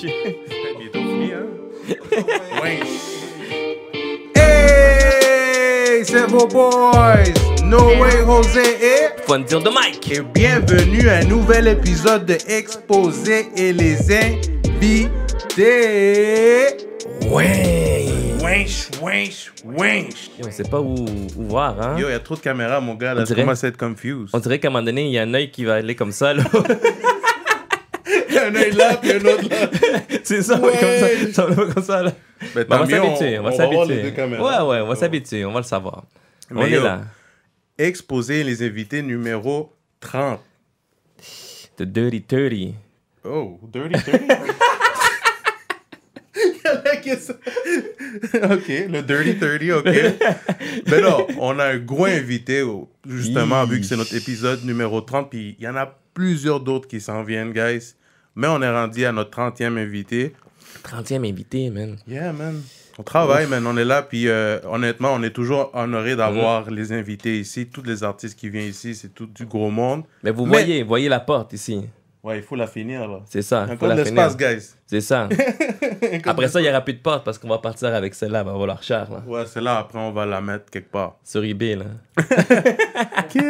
Wesh. C'est bientôt fini, hein? Wesh. Hey, c'est vos boys, No Way José et... Faut dire de Mike. Et bienvenue à un nouvel épisode de Exposé et les invités. Ouais. Wesh, wesh, wesh. Yo, on sait pas où voir, hein? Yo, il y a trop de caméras, mon gars, là, je dirait- commence à être confused. On dirait qu'à un moment donné, il y a un œil qui va aller comme ça, là. Il y a un œil là, puis un autre là. C'est ça, Ouais. comme ça. Ça va comme ça, là. Mais Ben, on va tant mieux, s'habituer, on va va voir les s'habituer. deux caméras. Ouais, on va s'habituer, on va le savoir. Mais On est yo, là. Exposé les invités numéro 30. The Dirty 30. Oh, Dirty 30. Ok, le Dirty 30, ok. Ben non, on a un gros invité, justement, vu que c'est notre épisode numéro 30, puis il y en a plusieurs d'autres qui s'en viennent, guys. Mais on est rendu à notre 30e invité. 30e invité, man. Yeah, man. On travaille, man. On est là, puis honnêtement, on est toujours honoré d'avoir les invités ici. Tous les artistes qui viennent ici, c'est tout du gros monde. Mais vous Mais- voyez la porte ici. Ouais, il faut la finir, là. C'est ça. faut Encore de la finir. l'espace, guys. C'est ça. Après ça, il n'y aura plus de porte parce qu'on va partir avec celle-là, on va vouloir cher, là. Ouais, c'est là, après, on va la mettre quelque part. Sur eBay, là. Ok.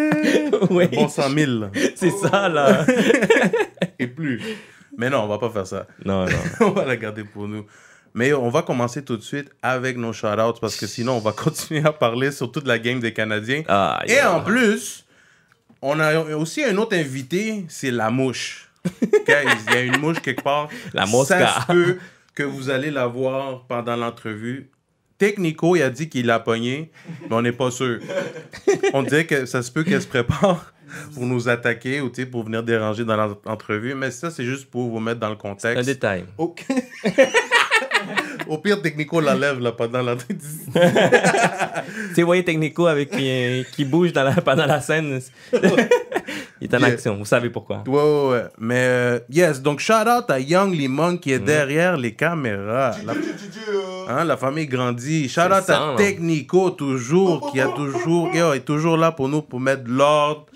Oui. Bon 100 000, là. C'est ça, là. Et plus. Mais non, on va pas faire ça. Non. On va la garder pour nous. Mais on va commencer tout de suite avec nos shout-outs parce que sinon, on va continuer à parler sur toute la game des Canadiens. Ah, Et en plus, on a aussi un autre invité, c'est la mouche. Guys, il y a une mouche quelque part. La mosca. Ça se peut que vous allez la voir pendant l'entrevue. Technico, il a dit qu'il l'a pogné, mais on n'est pas sûr. On dirait que ça se peut qu'elle se prépare pour nous attaquer ou pour venir déranger dans l'entrevue. Mais ça, c'est juste pour vous mettre dans le un contexte. détail. Ok. Au pire, Technico la lève là, pendant l'entrevue. Tu sais, voyez Technico avec qui bouge pendant la scène. Il est en Yeah. action. Vous savez pourquoi. Ouais. Mais, yes, donc shout out à Young Limon qui est derrière les caméras. La famille grandit. Shout out ça, à là. Technico, toujours, qui a toujours, est toujours là pour nous, pour mettre de l'ordre.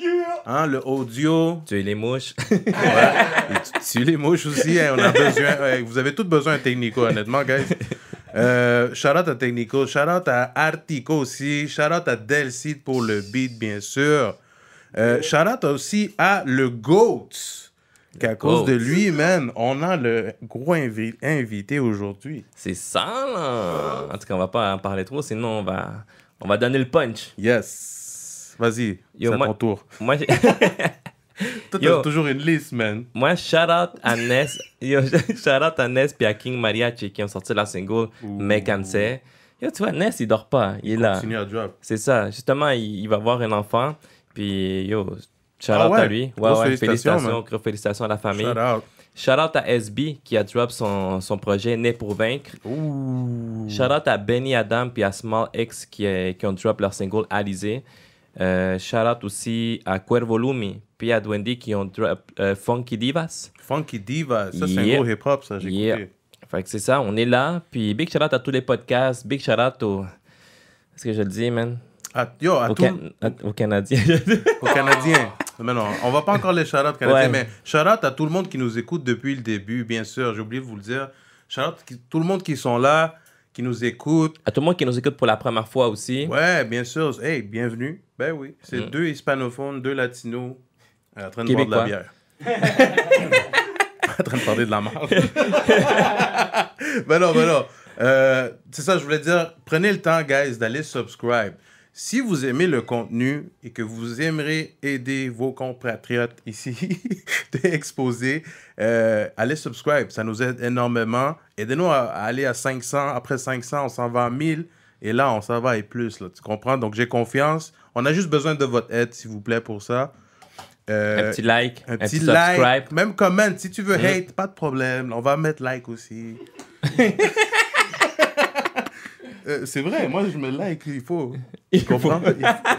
Le audio. Tu es les mouches. Ouais. Et tu les mouches aussi, hein, on a besoin. Vous avez tous besoin de Technico, honnêtement, guys. Shout out à Technico. Shout out à Artico aussi. Shout out à Delcide pour le beat, bien sûr. Shout out aussi à le GOAT. Qu'à cause de lui, man, on a le gros invité aujourd'hui. C'est ça, là. En tout cas, on va pas en parler trop, sinon on va donner le punch. Yes. Vas-y, Yo, c'est à moi- ton tour. Moi, Toi, Yo. t'as toujours une liste, man. moi shout out à Ness. Yo, shout out à Ness puis à King Mariachi qui ont sorti la single Mécanse. Yo, tu vois, Ness, il dort pas. Il est là. Continue à drop. C'est ça. Justement, il va avoir un enfant. Puis, yo, shout Ah out ouais? à lui. Grosse Ouais, félicitations, gros félicitations à la famille. Shout out. Shout out à SB qui a drop son projet Né pour vaincre. Ouh. Shout out à Benny Adam puis à Small X qui ont drop leur single Alizé. Shout out aussi à Cuervo Lumi puis à Dwendy qui ont drop Funky Divas. Funky Diva. Ça, c'est un Yeah. gros hip-hop, ça, j'ai Yeah. écouté. Fait que c'est ça, on est là. Puis big shout out à tous les podcasts. Big shout out au. Est-ce que je le dis, man? Yo, à tout... Aux Canadiens. Aux Canadiens. Mais non, on va pas encore les shout-out canadiens, Ouais. mais shout-out à tout le monde qui nous écoute depuis le début, bien sûr. J'ai oublié de vous le dire. Shout-out à tout le monde qui sont là, qui nous écoute. À tout le monde qui nous écoute pour la première fois aussi. Ouais, bien sûr. Hey, bienvenue. Ben oui, c'est deux hispanophones, deux latinos en train de Québécois. boire de la bière. En train de parler de la marde. Ben non. C'est ça, je voulais dire. Prenez le temps, guys, d'aller subscribe. Si vous aimez le contenu et que vous aimeriez aider vos compatriotes ici de Exposé, allez subscribe. Ça nous aide énormément. Aidez-nous à aller à 500. Après 500, on s'en va à 1000. Et là, on s'en va et plus. Là, tu comprends? Donc, j'ai confiance. On a juste besoin de votre aide, s'il vous plaît, pour ça. Un petit like, Un un petit petit like, subscribe. même comment. Si tu veux hate, pas de problème. On va mettre like aussi. C'est vrai, moi je me like, il faut. Tu comprends?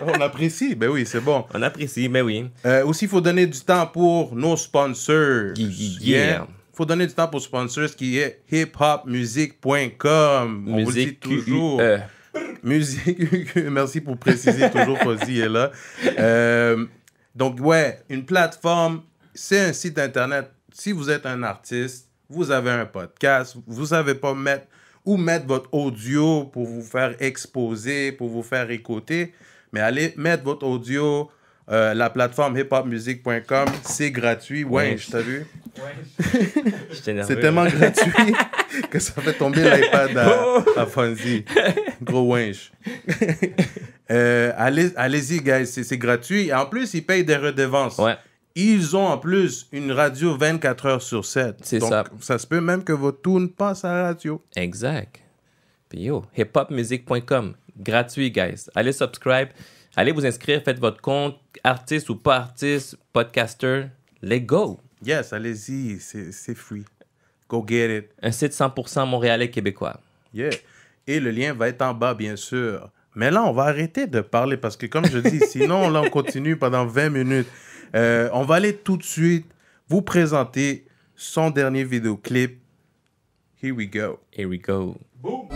On apprécie, ben oui, c'est bon. On apprécie, mais oui. Aussi, il faut donner du temps pour nos sponsors. Yeah. Faut donner du temps pour sponsors qui est hiphopmusic.com. On vous le dit toujours. QUE. Musique, merci pour préciser toujours, Fozzy est là. Donc, ouais, une plateforme, c'est un site internet. Si vous êtes un artiste, vous avez un podcast, vous savez pas où mettre votre audio pour vous faire exposer, pour vous faire écouter, mais allez mettre votre audio, la plateforme hiphopmusic.com, c'est gratuit. Ouais, je t'ai vu. C'est tellement gratuit que ça fait tomber l'iPad à Fonzie. Gros winch. Allez-y, guys, c'est gratuit. Et en plus, ils payent des redevances. Ouais. Ils ont en plus une radio 24 heures sur 7. C'est donc, ça. Ça se peut même que votre tune passe à la radio. Exact. Puis yo, hiphopmusic.com, gratuit, guys. Allez subscribe, allez vous inscrire, faites votre compte, artiste ou pas artiste, podcaster, let's go. Yes, allez-y, c'est free. Go get it. Un site 100% montréalais québécois. Yeah. Et le lien va être en bas, bien sûr. Mais là, on va arrêter de parler parce que, comme je dis, sinon, là, on continue pendant 20 minutes. On va aller tout de suite vous présenter son dernier vidéoclip. Here we go. Here we go.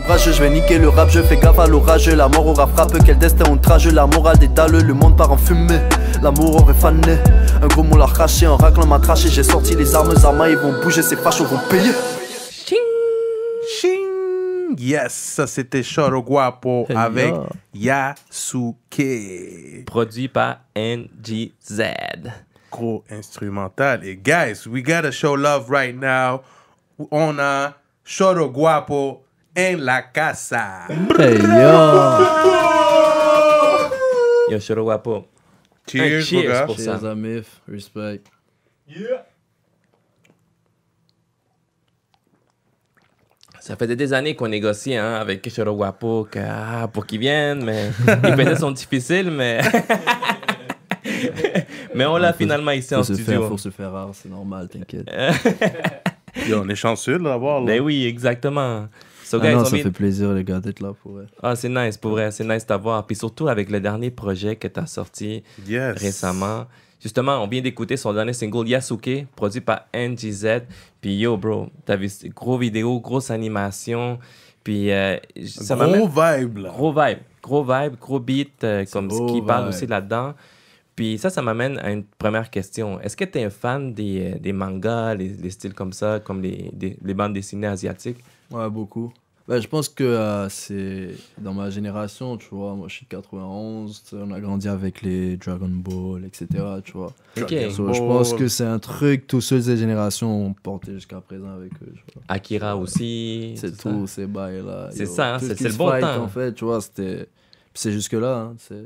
Rage, je vais niquer le rap, je fais gaffe à l'orage. La mort aura frappé, quel destin outrage. La morale des dalles, le monde part en fumée. L'amour aurait fané, un gros mot l'a craché. Un raclant m'a craché, j'ai sorti les armes à ils vont bouger, ces fachos vont payer. Ching! Yes, ça c'était Choro Guapo avec Yasuke. Produit par NGZ. Gros instrumental. Et guys, we gotta show love right now. On a Choro Guapo en la casa. Hey yo! Yo, Choro Guapo. Cheers, Cheers mon gars. pour ça. Cheers, Amif. Respect. Ça faisait des années qu'on négociait avec Choro Guapo pour qu'il vienne, mais les fêtes sont difficiles, mais... mais on l'a finalement ici en studio. Faut se faire rare, c'est normal, t'inquiète. Yo, on est chanceux de l'avoir. Ben oui, exactement. So, guys, non, on ça vient- fait plaisir, les gars, d'être là pour elle. Ah, c'est nice, pour vrai. C'est nice d'avoir. Puis surtout avec le dernier projet que tu as sorti Yes. récemment. Justement, on vient d'écouter son dernier single Yasuke, produit par NGZ. Puis yo, bro, t'as vu, gros vidéo, grosse animation. Puis ça m'a Gros vibe, là. Gros vibe, gros beat, comme ce beau qui parle vibe. aussi là-dedans. Puis ça m'amène à une première question. Est-ce que tu es un fan des mangas, les styles comme ça, comme les bandes dessinées asiatiques? Ouais, beaucoup. Ben, je pense que c'est dans ma génération, tu vois. Moi, je suis de 91, tu sais, on a grandi avec les Dragon Ball, etc., tu vois. Ok. So, je pense que c'est un truc, tous ceux de ces générations ont porté jusqu'à présent avec eux, tu vois. Akira aussi. C'est ça. tout, ces bails-là. C'est yo. ça, hein, Tout ce c'est qui le se bon fight, temps. En fait, tu vois, c'était... Puis c'est jusque-là, hein, tu sais.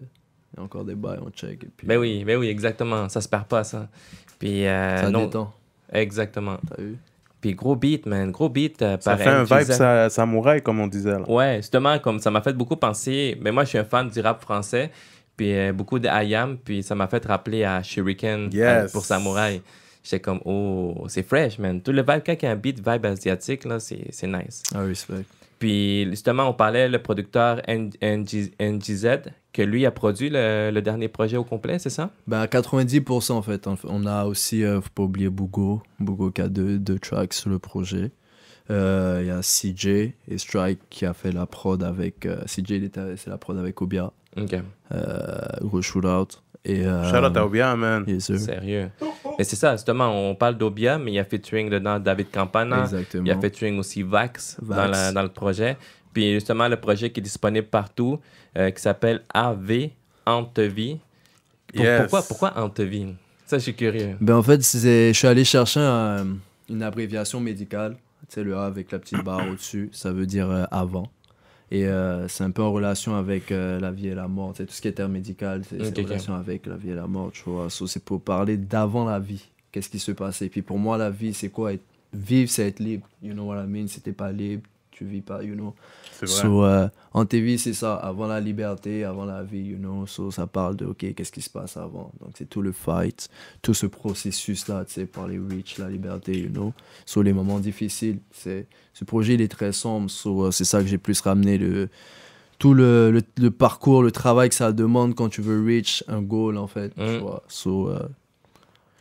Il y a encore des bails, on check. Et puis, Ben oui, exactement. Ça se perd pas, ça. Puis, ça non, détend, exactement. t'as vu? Puis gros beat, man. Gros beat Ça par fait un NGZ. vibe samouraï, comme on disait, là. Ouais, justement, comme ça m'a fait beaucoup penser. Mais moi, je suis un fan du rap français. Puis beaucoup de IAM. Puis ça m'a fait rappeler à Shuriken Yes. pour Samouraï. J'étais comme, oh, c'est fresh, man. Tout le vibe, quand il y a un beat vibe asiatique, là, c'est nice. Ah, respect. Puis justement, on parlait, le producteur NGZ, que lui a produit le dernier projet au complet, c'est ça? Ben, à 90% en fait. On a aussi, faut pas oublier Bougo qui a deux tracks sur le projet. Il y a CJ et Strike qui a fait la prod avec... CJ, c'est la prod avec Obia. OK. Gros shootout. Et, Shout out à Obia, man. yes, sir. Sérieux. Mais c'est ça, justement, on parle d'Obia, mais il y a featuring dedans David Campana. Exactement. Il y a featuring aussi Vax, Vax. dans le projet. Puis justement, le projet qui est disponible partout, qui s'appelle AV, Antevie. Yes. Pourquoi Antevie? Ça, je suis curieux. Ben, en fait, je suis allé chercher une abréviation médicale. Tu sais, le A avec la petite barre au-dessus, ça veut dire avant. Et c'est un peu en relation avec la vie et la mort. Tu sais, tout ce qui est terme médical, c'est Ok, en relation avec la vie et la mort, tu vois. So, c'est pour parler d'avant la vie. Qu'est-ce qui se passait. Puis pour moi, la vie, c'est quoi? Vivre, c'est être libre. You know what I mean? Si t'es pas libre, tu vis pas, you know. C'est vrai. So, en TV, c'est ça. Avant la liberté, avant la vie, you know. So, ça parle de, OK, qu'est-ce qui se passe avant? Donc, c'est tout le fight, tout ce processus-là, tu sais, par les reach, la liberté, you know. So, les moments difficiles, ce projet, il est très sombre. So, c'est ça que j'ai plus ramené, tout le parcours, le travail que ça demande quand tu veux reach un goal, en fait, tu vois. So,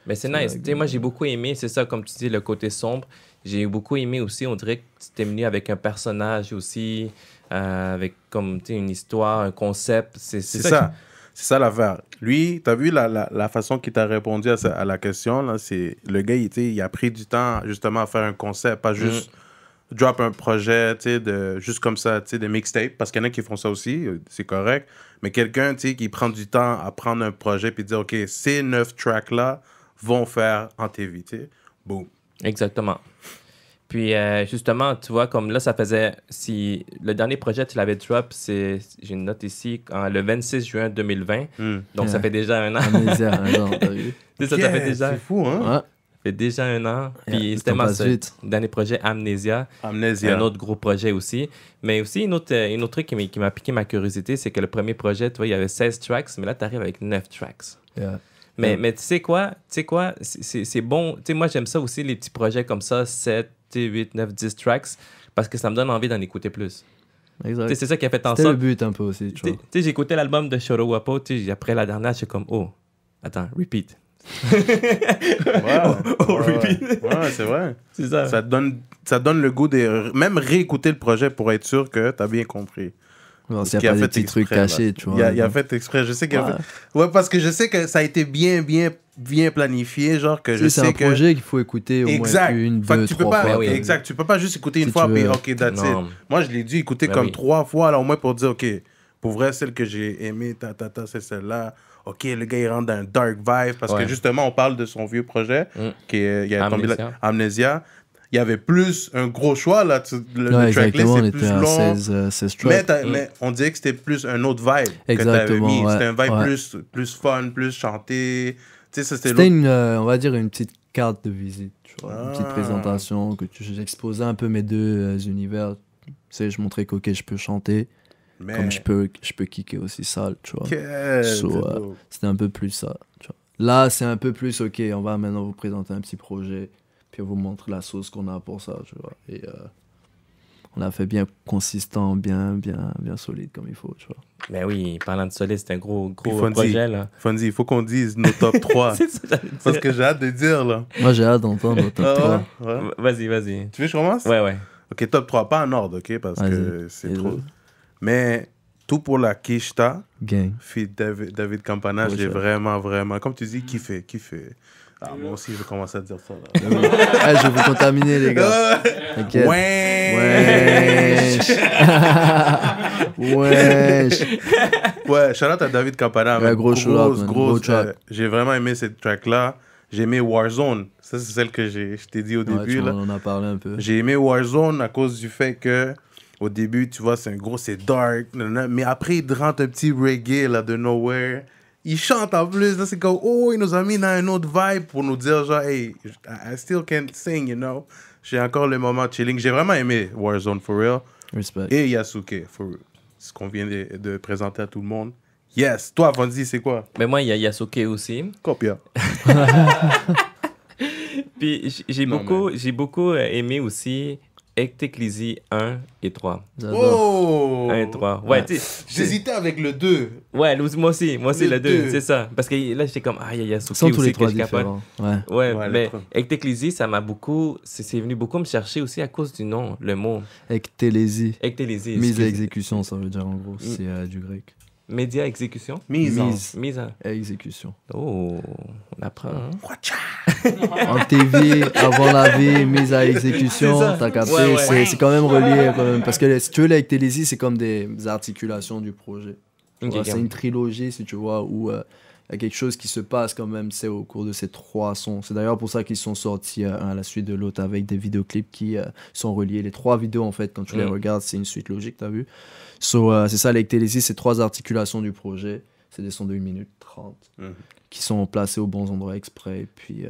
Mais c'est C'est nice. vrai Tu sais, moi, j'ai beaucoup aimé, c'est ça, comme tu dis, le côté sombre. J'ai beaucoup aimé aussi, on dirait que tu t'es venu avec un personnage aussi, avec comme, tu sais, une histoire, un concept. C'est C'est ça. ça. C'est ça l'affaire. Lui, t'as vu la façon qu'il t'a répondu à la question, là, c'est le gars, il a pris du temps justement à faire un concept, pas juste drop un projet, juste comme ça, de mixtape, parce qu'il y en a qui font ça aussi, c'est correct, mais quelqu'un, qui prend du temps à prendre un projet puis dire, OK, ces 9 tracks-là vont faire en TV, boum. Exactement. Puis, justement, tu vois, comme là, ça faisait... Si le dernier projet, tu l'avais drop, j'ai une note ici, le 26 juin 2020. Donc, ça fait déjà un an. Amnésia, t'as vu? Ça fait déjà... C'est fou, hein? Ouais. Ça fait déjà un an. Puis, c'était vite. dernier projet, Amnésia. Un autre gros projet aussi. Mais aussi, un autre truc qui m'a piqué ma curiosité, c'est que le premier projet, tu vois, il y avait 16 tracks, mais là, tu arrives avec 9 tracks. Yeah. Mais tu sais quoi? C'est bon. Tu sais, moi, j'aime ça aussi, les petits projets comme ça, 7, 8, 9, 10 tracks, parce que ça me donne envie d'en écouter plus. Exact. C'est ça qui a fait en C'était sorte... le but un peu aussi, tu vois. Tu sais, j'ai écouté l'album de Shoro Wapo, après la dernière, j'étais comme, oh, attends, repeat. Ouais, c'est vrai. C'est ça. Ça donne le goût de même réécouter le projet pour être sûr que tu as bien compris. Non, s'il n'y a pas des petits trucs cachés, tu vois. Il a fait exprès. Je sais qu'il a fait... Ouais, parce que je sais que ça a été bien planifié, genre que je sais que... C'est un projet qu'il faut écouter au moins une, deux, trois fois. Exact. Tu peux pas juste écouter une fois, puis OK, that's it. Moi, je l'ai dû écouter comme 3 fois, là, au moins pour dire, OK, pour vrai, celle que j'ai aimée, c'est celle-là. OK, le gars, il rentre dans un dark vibe, parce que justement, on parle de son vieux projet, qui est Amnésia. Il y avait plus un gros choix, là. Le tracklist, c'est plus long. 16 tracks. Mais on dirait que c'était plus un autre vibe que tu avais mis. C'était un vibe plus fun, plus chanté. C'était on va dire, une petite carte de visite, tu vois. Une petite présentation que j'exposais un peu mes deux univers. Tu sais, je montrais que je peux chanter, comme je peux kicker aussi sale, tu vois. C'était un peu plus ça, tu vois. Là, c'est un peu plus, OK, on va maintenant vous présenter un petit projet. Puis on vous montre la sauce qu'on a pour ça, tu vois. Et on a fait bien consistant, bien solide comme il faut, tu vois. Mais oui, parlant de solide, c'est un gros projet, là. Fonzie, il faut qu'on dise nos top 3. C'est ça, j'allais dire. Parce que j'ai hâte de dire, là. Moi, j'ai hâte d'entendre nos top 3. Ouais. Vas-y. Tu veux que je commence? Ouais. OK, top 3, pas en ordre, OK, parce que c'est trop. Mais tout pour la Kishta, Gang. Fit David Campana, j'ai vraiment, comme tu dis, kiffé. Ah, moi aussi, je vais commencer à dire ça. Là. Je vais vous contaminer, les gars. T'inquiète. Wesh. Ouais, shout out à David Campana. Ouais, gros track. J'ai vraiment aimé cette track-là. J'ai aimé Warzone. Ça, c'est celle que je t'ai dit au début. On en a parlé un peu. J'ai aimé Warzone à cause du fait que au début, tu vois, c'est dark. Mais après, il rentre un petit reggae là, de nowhere. Il chante en plus, là, c'est comme, il nous a mis dans un autre vibe pour nous dire, genre, hey, I still can't sing, you know. J'ai encore le moment chilling. J'ai vraiment aimé Warzone, for real. Respect. Et Yasuke, for real. Ce qu'on vient de présenter à tout le monde. Yes. Toi, Fonzie, c'est quoi? Mais moi, il y a Yasuke aussi. Copia. Puis j'ai beaucoup aimé aussi Ecteclisi 1 et 3. Oh! 1 et 3. Ouais, j'hésitais avec le 2. Ouais, moi aussi le 2, c'est ça. Parce que là, j'étais comme, il y a Yasuke aussi tous les que je capote. Ouais, mais Ecteclisi, ça m'a beaucoup... C'est venu beaucoup me chercher aussi à cause du nom, le mot. Ecteclisi. Mise à exécution, ça veut dire en gros, c'est du grec. Média exécution? Mise à exécution. Oh, on apprend, hein? En TV, avant la vie, mise à exécution, t'as capté, c'est quand même relié, quand même. Parce que si tu veux, l'ectélésie, c'est comme des articulations du projet. C'est une trilogie, si tu vois, où il y a quelque chose qui se passe quand même, c'est au cours de ces 3 sons. C'est d'ailleurs pour ça qu'ils sont sortis un à la suite de l'autre avec des vidéoclips qui sont reliés. Les 3 vidéos, en fait, quand tu les regardes, c'est une suite logique, t'as vu? C'est ça, l'ectélésie, c'est 3 articulations du projet. C'est des sons de 1 minute 30 qui sont placés aux bons endroits exprès. Et puis,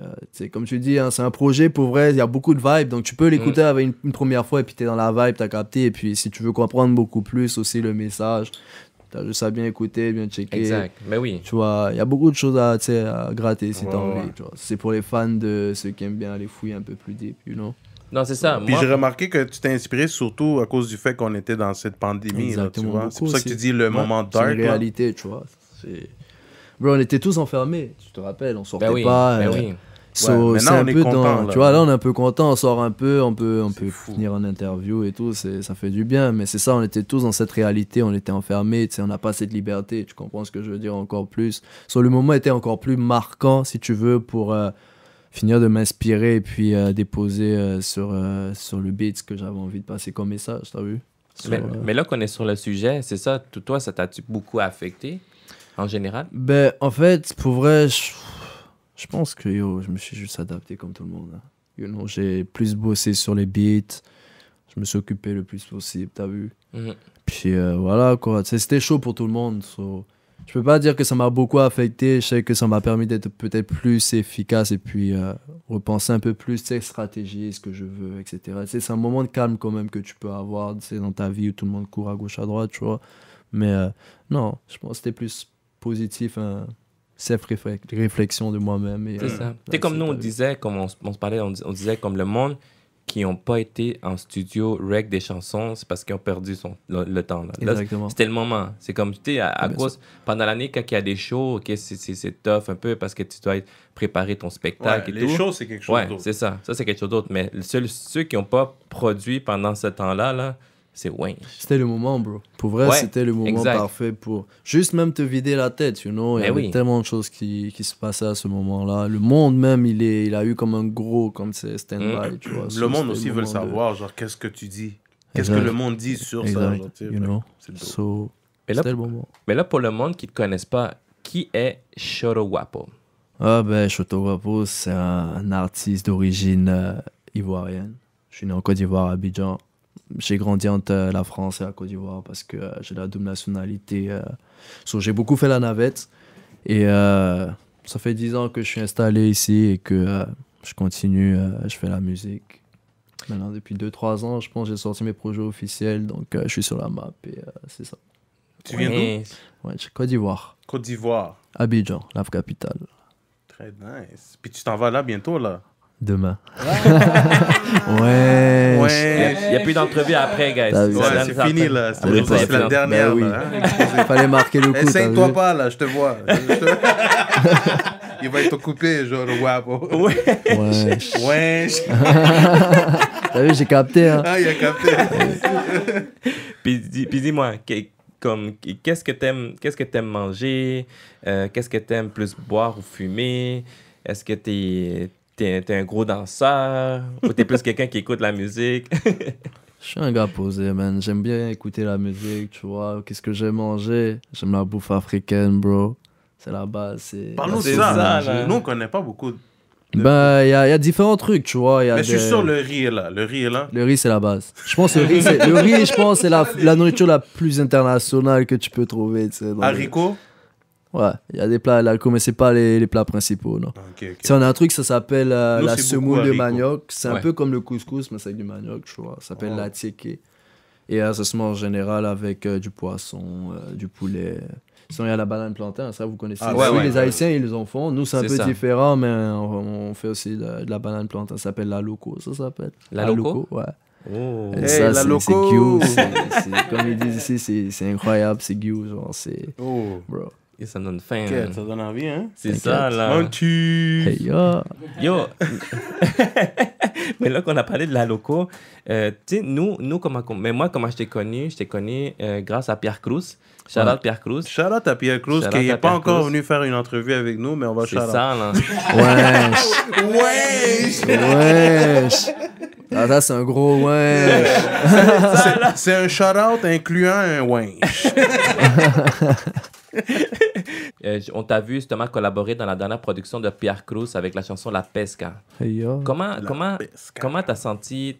comme tu dis, hein, c'est un projet, pour vrai, il y a beaucoup de vibes. Donc, tu peux l'écouter avec une première fois et puis t'es dans la vibe, t'as capté. Et puis, si tu veux comprendre beaucoup plus aussi le message, t'as juste à bien écouter, bien checker. Exact, mais oui. Tu vois, il y a beaucoup de choses à gratter si t'as envie. Tu vois. C'est pour les fans de ceux qui aiment bien aller fouiller un peu plus deep, you know. Non, c'est ça. Puis j'ai remarqué que tu t'es inspiré surtout à cause du fait qu'on était dans cette pandémie. Là, tu vois. C'est pour ça que tu dis le moment dark. C'est une réalité, tu vois. Bro, on était tous enfermés, tu te rappelles, on sortait pas. maintenant, c'est un on est peu content, là. tu vois, là, on est un peu content, on sort un peu, on peut fou. finir en interview et tout, ça fait du bien. Mais c'est ça, on était tous dans cette réalité, on était enfermés, tu sais, on n'a pas cette liberté, tu comprends ce que je veux dire encore plus. Le moment était encore plus marquant, si tu veux, pour finir de m'inspirer et puis déposer sur le beat ce que j'avais envie de passer comme message, t'as vu? Mais là qu'on est sur le sujet, c'est ça, toi, ça t'a-tu beaucoup affecté, en général? Ben, en fait, pour vrai, je pense que je me suis juste adapté comme tout le monde. Hein. J'ai plus bossé sur les beats, je me suis occupé le plus possible, t'as vu? Mhm. Puis voilà, quoi. C'était chaud pour tout le monde. Je peux pas dire que ça m'a beaucoup affecté. Je sais que ça m'a permis d'être peut-être plus efficace et puis repenser un peu plus, tu sais, stratégie, ce que je veux, etc. Tu sais, c'est un moment de calme quand même que tu peux avoir, tu sais, dans ta vie où tout le monde court à gauche, à droite, tu vois. Mais non, je pense que c'était plus positif, un self-réflexion de moi-même. C'est ça. Tu sais, comme nous, on disait, comme on se parlait, on disait comme le monde qui n'ont pas été en studio rec des chansons, c'est parce qu'ils ont perdu le temps. Là. Exactement. C'était le moment. C'est comme, tu sais, à cause, pendant l'année, quand il y a des shows, ok, c'est tough un peu parce que tu dois préparer ton spectacle et les tout. shows, c'est quelque chose Ouais, d'autre. c'est ça. Ça, c'est quelque chose d'autre. Mais ceux qui n'ont pas produit pendant ce temps-là, là, c'est Wayne. C'était le moment, bro. Pour vrai, Ouais, c'était le moment exact. parfait pour juste même te vider la tête, you know. Il y Mais avait oui. tellement de choses qui se passaient à ce moment-là. Le monde même, il a eu comme un gros, comme c'est stand-by, tu vois. Le monde C'était aussi le veut le moment de- savoir, genre, qu'est-ce que tu dis? Qu'est-ce Exact. que le monde dit sur ça? Exact, Genre, tu sais, you know. c'est dope. So, Mais là, c'était le moment. mais là, pour le monde qui ne te connaisse pas, qui est Shoto Wapo? Ah ben, Shoto Wapo, c'est un artiste d'origine ivoirienne. Je suis né en Côte d'Ivoire, à Abidjan. J'ai grandi entre la France et la Côte d'Ivoire parce que j'ai la double nationalité. J'ai beaucoup fait la navette. Et ça fait 10 ans que je suis installé ici et que je continue, je fais la musique. Maintenant, depuis 2-3 ans, je pense que j'ai sorti mes projets officiels. Donc, je suis sur la map et c'est ça. Tu viens d'où? Ouais, je suis Côte d'Ivoire. Côte d'Ivoire. Abidjan, la capitale. Très nice. Puis tu t'en vas là bientôt, là? Demain. Ouais. Il n'y a plus d'entrevue après, guys. T'as vu. Ouais, Ça c'est donne fini, après. là. Après, C'est c'est la fini. dernière, Ben oui. là. Hein? Il fallait marquer le coup. t'as Essaye-toi vu? pas, là, je te vois. Il va être occupé, genre, wapo. Ouais. Ouais. Ouais. T'as vu, j'ai capté. Hein. Ah, il a capté. Puis dis-moi, qu'est-ce que t'aimes manger? Qu'est-ce que t'aimes plus boire ou fumer? Est-ce que t'es un gros danseur? Ou t'es plus quelqu'un qui écoute la musique? Je suis un gars posé, man. J'aime bien écouter la musique, tu vois. Qu'est-ce que j'aime manger? J'aime la bouffe africaine, bro. C'est la base. Parle-nous de C'est ça. ça, là. là. Nous, on connaît pas beaucoup. Ben, il y a différents trucs, tu vois. Mais je suis sûr, le riz est là. Le riz est là. Le riz, c'est la base. Je pense que le riz, je pense, c'est la nourriture la plus internationale que tu peux trouver. Tu sais, dans les- Haricots? Ouais, il y a des plats à l'alcool, mais c'est pas les plats principaux, non. Ok, ok. Tu sais, on a un truc, ça s'appelle Nous, la c'est semoule beaucoup de haricots. manioc. C'est un Ouais. peu comme le couscous, mais c'est avec du manioc, tu vois. Ça s'appelle Oh. la tieke. Et ça se mange en général avec du poisson, du poulet. Sinon, il y a la banane plantain, ça vous connaissez. Ah, Oui, ouais, les ouais. Haïtiens, ils en font. Nous, c'est un C'est peu ça. différent, mais on fait aussi de la banane plantain. Ça s'appelle la loco, ça s'appelle. La loco? Ouais. Oh. Et Hey, ça, la c'est loco! Guy. Comme ils disent ici, c'est incroyable, c'est Guy. Genre, c'est. Oh. Bro. Et ça donne faim. Ok, man. ça donne envie, hein? C'est ça, là. Un tu. Hey, yo. Yo! Mais là qu'on a parlé de la loco, tu sais, mais moi, comment je t'ai connu grâce à Pierre Cruz. Shout out Pierre Cruz. Shout out à Pierre Cruz, Shout qui out n'est à pas Pierre encore Cruz. venu faire une entrevue avec nous, mais on va C'est shout out. ça, là. Wesh. Ouais! Wesh. Ah, ça, c'est un gros wesh. C'est un shout out incluant un winch. On t'a vu justement collaborer dans la dernière production de Pierre Cruz avec la chanson La Pesca. Hey, yo. Comment t'as senti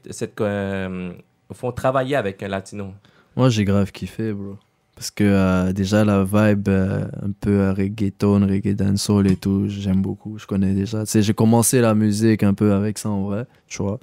au fond, travailler avec un latino? Moi, j'ai grave kiffé, bro. Parce que déjà, la vibe un peu reggaeton, reggae dancehall et tout, j'aime beaucoup. Je connais déjà. Tu sais, j'ai commencé la musique un peu avec ça en vrai, tu vois.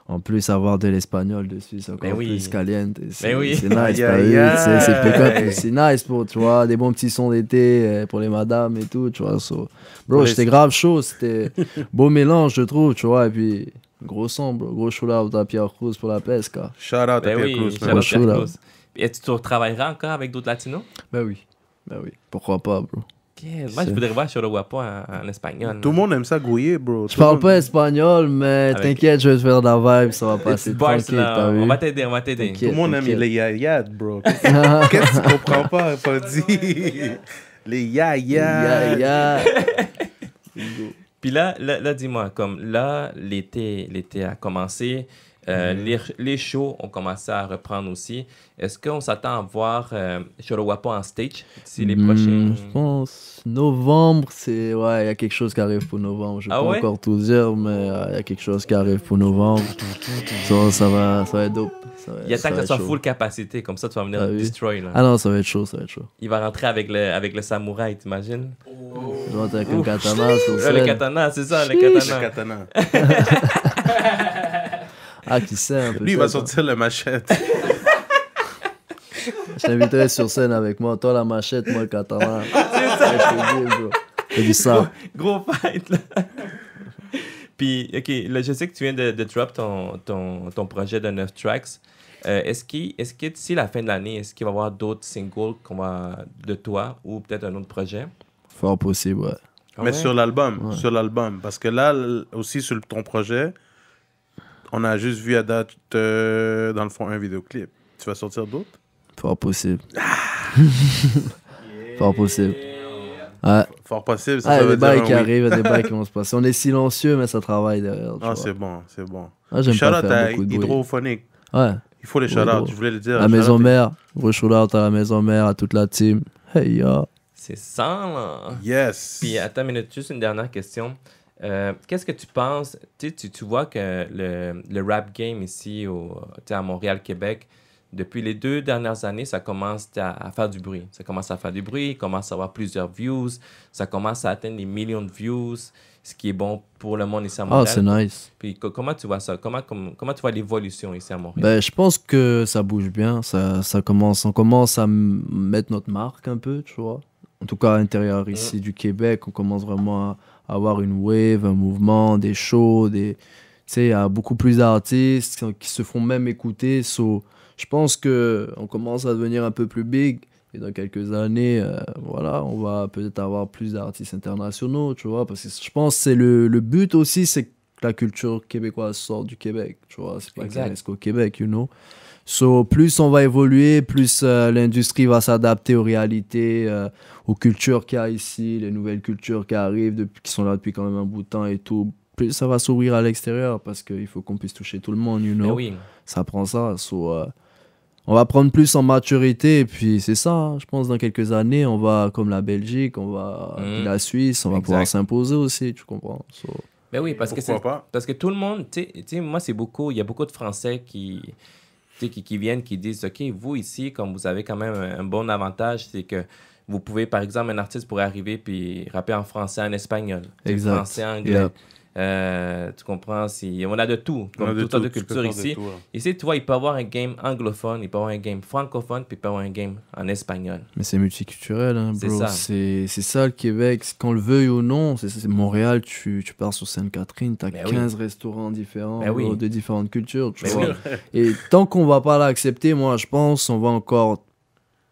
En plus, avoir de l'espagnol dessus, c'est encore Mais oui. plus caliente. C'est Mais oui. c'est nice, Aïe, t'as aïe, vu, tu sais, c'est aïe. pick-up, c'est nice, pour, tu vois. Des bons petits sons d'été pour les madames et tout, tu vois. So, bro, les- j'étais grave chaud. C'était beau mélange, je trouve, tu vois. Et puis, gros son, bro. Gros shout-out à Pierre Cruz pour la pesca. Shout out à Ben Pierre oui, Cruz. shout man. out Chaud, Pierre là. Cruz. Et tu retravailleras encore avec d'autres latinos? Ben oui. Ben oui. Pourquoi pas, bro. Moi, je voudrais voir Choro Guapo en espagnol. Tout le monde aime ça grouiller, bro. Je parle pas espagnol, mais Avec- t'inquiète, je vais te faire de la vibe, ça va passer Bars, tranquille, là, t'as vu? on va t'aider, on va t'aider. T'inquiète. Tout le monde aime T'inquiète. les yayas, bro. Qu'est-ce que tu comprends pas, Fonzie? Les yayas. Ya. Puis là, dis-moi, comme là, l'été a commencé, les shows ont commencé à reprendre aussi. Est-ce qu'on s'attend à voir Choro Guapo en stage d'ici les prochains... Je pense novembre, c'est ouais, il y a quelque chose qui arrive pour novembre. Je vais Ah pas ouais? encore tout dire, mais il y a quelque chose qui arrive pour novembre. Ça va être dope. Il y a tant que ça soit chaud. full capacité, comme ça tu vas venir Ah oui. destroy. Là. Ah non, ça va être chaud, ça va être chaud. Il va rentrer avec le samouraï, t'imagines? Je vais avec un katana sur Le scène. katana, c'est ça, le Le katana. katana. Ah, qui sait un peu. Lui, il va sortir le machette. Je t'inviterai sur scène avec moi. Toi, la machette, moi, le katana. C'est ça. Je te dis, bro. C'est du ça. Gros fight, là. Puis, OK, là, je sais que tu viens de drop ton projet de 9 tracks. Est-ce que d'ici la fin de l'année, est-ce qu'il va y avoir d'autres singles de toi ou peut-être un autre projet? Fort possible, ouais. Ah Mais ouais? sur l'album, Ouais. sur l'album. Parce que là, aussi, sur ton projet, on a juste vu à date, dans le fond, un vidéoclip. Tu vas sortir d'autres? Fort possible. Fort possible. Ouais. Fort possible, ça, Ah, il y ça a veut des bails dire qui un oui. arrivent, il y a des bails qui vont se passer. On est silencieux, mais ça travaille derrière. tu Ah, vois. c'est bon, c'est bon. Ah, j'aime pas Shout-out faire à beaucoup de bruit. Hydrophonique. Ouais. Il faut les Oui, shout-out, gros. je voulais le dire. La Shout-out maison à- mère. Gros shout-out à la maison mère, à toute la team. Hey, ya. C'est ça, là. Yes. Puis, attends une minute, juste une dernière question. Qu'est-ce que tu penses? Tu vois que le rap game ici à Montréal, Québec, depuis les 2 dernières années, ça commence à faire du bruit. Ça commence à faire du bruit, il commence à avoir plusieurs views, ça commence à atteindre les millions de views, ce qui est bon pour le monde ici à Ah, Montréal. c'est nice. Puis comment tu vois ça? Comment tu vois l'évolution ici à Montréal? Ben, je pense que ça bouge bien. On commence à mettre notre marque un peu, tu vois. En tout cas, à l'intérieur ici du Québec, on commence vraiment à avoir une wave, un mouvement, des shows, tu sais, il y a beaucoup plus d'artistes qui se font même écouter. Je pense qu'on commence à devenir un peu plus big. Et dans quelques années, voilà, on va peut-être avoir plus d'artistes internationaux, tu vois. Parce que je pense que c'est le but aussi, c'est que la culture québécoise sorte du Québec, tu vois. C'est pas Exact. qu'elle reste qu'au Québec, you know. Plus on va évoluer, plus l'industrie va s'adapter aux réalités, aux cultures qu'il y a ici, les nouvelles cultures qui arrivent, qui sont là depuis quand même un bout de temps et tout. Plus ça va s'ouvrir à l'extérieur parce qu'il faut qu'on puisse toucher tout le monde, you Ben know. oui. Ça prend ça. On va prendre plus en maturité et puis c'est ça, hein. Je pense dans quelques années, on va, comme la Belgique, puis la Suisse, on va Exact. pouvoir s'imposer aussi, tu comprends. Ben oui, parce Pourquoi pas? que tout le monde, tu sais, moi, il y a beaucoup de Français qui viennent, qui disent, OK, vous ici, comme vous avez quand même un bon avantage, c'est que vous pouvez, par exemple, un artiste pourrait arriver puis rapper en français, en espagnol, Exact. français, anglais. Yep. Tu comprends? On a de tout, On a comme de toute sorte de tout, tu peux culture faire de ici. tout, hein. Ici, tu vois, il peut avoir un game anglophone, il peut avoir un game francophone, puis il peut avoir un game en espagnol. Mais c'est multiculturel, hein, C'est bro. ça. C'est ça le Québec. Qu'on le veuille ou non, c'est Montréal, tu pars sur Sainte-Catherine, t'as Ben 15 restaurants différents, Ben bro, oui. de différentes cultures, tu Ben vois. oui. Et tant qu'on va pas l'accepter, moi, je pense on va encore